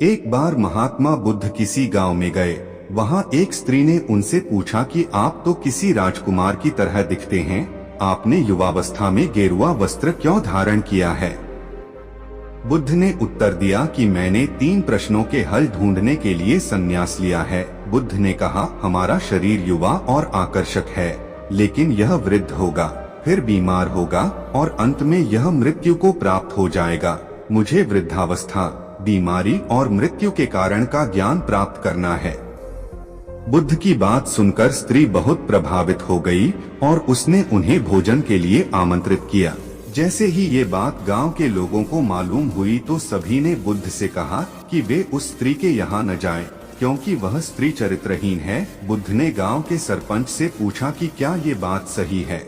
एक बार महात्मा बुद्ध किसी गांव में गए। वहां एक स्त्री ने उनसे पूछा कि आप तो किसी राजकुमार की तरह दिखते हैं, आपने युवावस्था में गेरुआ वस्त्र क्यों धारण किया है? बुद्ध ने उत्तर दिया कि मैंने 3 प्रश्नों के हल ढूंढने के लिए संन्यास लिया है। बुद्ध ने कहा, हमारा शरीर युवा और आकर्षक है, लेकिन यह वृद्ध होगा, फिर बीमार होगा और अंत में यह मृत्यु को प्राप्त हो जाएगा। मुझे वृद्धावस्था, बीमारी और मृत्यु के कारण का ज्ञान प्राप्त करना है। बुद्ध की बात सुनकर स्त्री बहुत प्रभावित हो गई और उसने उन्हें भोजन के लिए आमंत्रित किया। जैसे ही ये बात गांव के लोगों को मालूम हुई तो सभी ने बुद्ध से कहा कि वे उस स्त्री के यहाँ न जाएं, क्योंकि वह स्त्री चरित्रहीन है। बुद्ध ने गांव के सरपंच से पूछा कि क्या ये बात सही है।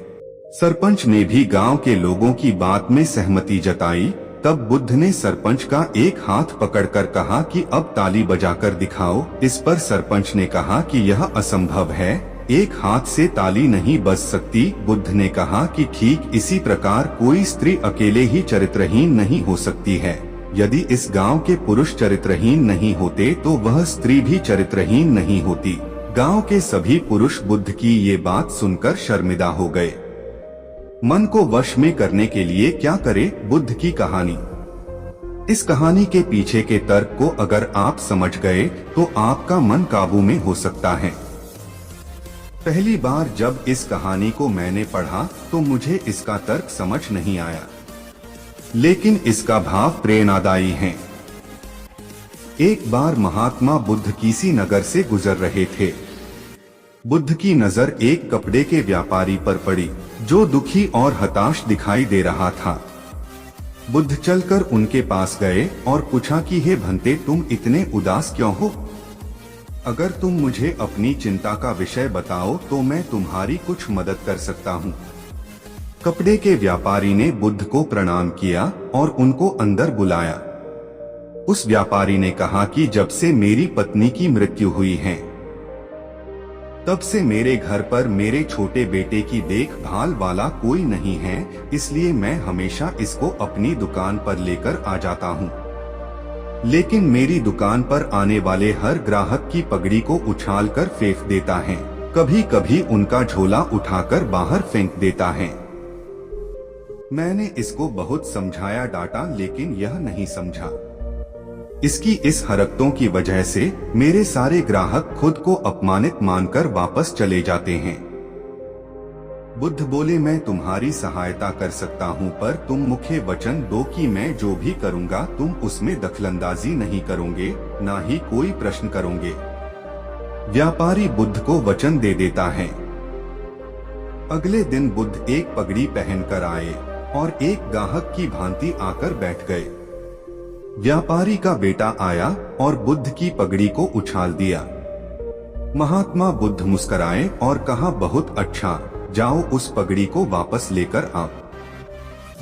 सरपंच ने भी गांव के लोगों की बात में सहमति जताई। तब बुद्ध ने सरपंच का एक हाथ पकड़कर कहा कि अब ताली बजाकर दिखाओ। इस पर सरपंच ने कहा कि यह असंभव है, एक हाथ से ताली नहीं बज सकती। बुद्ध ने कहा कि ठीक इसी प्रकार कोई स्त्री अकेले ही चरित्रहीन नहीं हो सकती है। यदि इस गांव के पुरुष चरित्रहीन नहीं होते तो वह स्त्री भी चरित्रहीन नहीं होती। गांव के सभी पुरुष बुद्ध की ये बात सुनकर शर्मिंदा हो गए। मन को वश में करने के लिए क्या करे? बुद्ध की कहानी। इस कहानी के पीछे के तर्क को अगर आप समझ गए तो आपका मन काबू में हो सकता है। पहली बार जब इस कहानी को मैंने पढ़ा तो मुझे इसका तर्क समझ नहीं आया, लेकिन इसका भाव प्रेरणादायी है। एक बार महात्मा बुद्ध किसी नगर से गुजर रहे थे। बुद्ध की नजर एक कपड़े के व्यापारी पर पड़ी, जो दुखी और हताश दिखाई दे रहा था। बुद्ध चलकर उनके पास गए और पूछा कि हे भंते, तुम इतने उदास क्यों हो? अगर तुम मुझे अपनी चिंता का विषय बताओ तो मैं तुम्हारी कुछ मदद कर सकता हूँ। कपड़े के व्यापारी ने बुद्ध को प्रणाम किया और उनको अंदर बुलाया। उस व्यापारी ने कहा कि जब से मेरी पत्नी की मृत्यु हुई है, तब से मेरे घर पर मेरे छोटे बेटे की देखभाल वाला कोई नहीं है, इसलिए मैं हमेशा इसको अपनी दुकान पर लेकर आ जाता हूँ। लेकिन मेरी दुकान पर आने वाले हर ग्राहक की पगड़ी को उछालकर फेंक देता है, कभी कभी उनका झोला उठाकर बाहर फेंक देता है। मैंने इसको बहुत समझाया, डांटा, लेकिन यह नहीं समझा। इसकी इस हरकतों की वजह से मेरे सारे ग्राहक खुद को अपमानित मानकर वापस चले जाते हैं। बुद्ध बोले, मैं तुम्हारी सहायता कर सकता हूँ, पर तुम मुझे वचन दो कि मैं जो भी करूँगा तुम उसमें दखलंदाजी नहीं करोगे, ना ही कोई प्रश्न करोगे। व्यापारी बुद्ध को वचन दे देता है। अगले दिन बुद्ध एक पगड़ी पहनकर आए और एक ग्राहक की भांति आकर बैठ गए। व्यापारी का बेटा आया और बुद्ध की पगड़ी को उछाल दिया। महात्मा बुद्ध मुस्कुराए और कहा, बहुत अच्छा, जाओ उस पगड़ी को वापस लेकर आओ।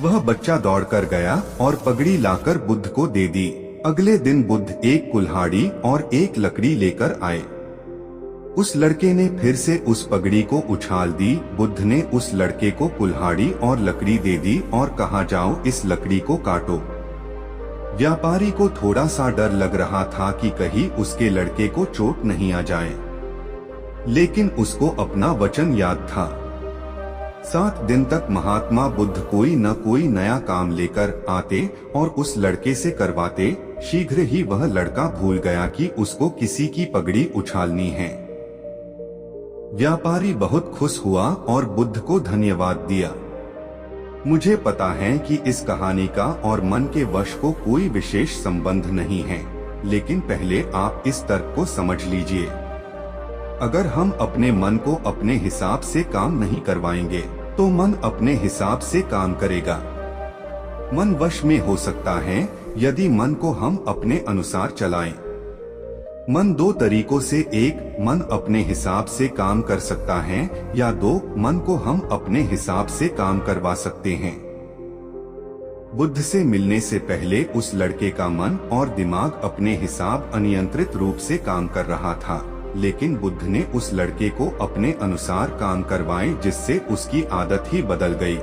वह बच्चा दौड़कर गया और पगड़ी लाकर बुद्ध को दे दी। अगले दिन बुद्ध एक कुल्हाड़ी और एक लकड़ी लेकर आए। उस लड़के ने फिर से उस पगड़ी को उछाल दी। बुद्ध ने उस लड़के को कुल्हाड़ी और लकड़ी दे दी और कहा, जाओ इस लकड़ी को काटो। व्यापारी को थोड़ा सा डर लग रहा था कि कहीं उसके लड़के को चोट नहीं आ जाए, लेकिन उसको अपना वचन याद था। 7 दिन तक महात्मा बुद्ध कोई न कोई नया काम लेकर आते और उस लड़के से करवाते। शीघ्र ही वह लड़का भूल गया कि उसको किसी की पगड़ी उछालनी है। व्यापारी बहुत खुश हुआ और बुद्ध को धन्यवाद दिया। मुझे पता है कि इस कहानी का और मन के वश को कोई विशेष संबंध नहीं है, लेकिन पहले आप इस तर्क को समझ लीजिए। अगर हम अपने मन को अपने हिसाब से काम नहीं करवाएंगे तो मन अपने हिसाब से काम करेगा। मन वश में हो सकता है यदि मन को हम अपने अनुसार चलाएं। मन 2 तरीकों से, एक, मन अपने हिसाब से काम कर सकता है, या 2, मन को हम अपने हिसाब से काम करवा सकते हैं। बुद्ध से मिलने से पहले उस लड़के का मन और दिमाग अपने हिसाब अनियंत्रित रूप से काम कर रहा था, लेकिन बुद्ध ने उस लड़के को अपने अनुसार काम करवाए, जिससे उसकी आदत ही बदल गई।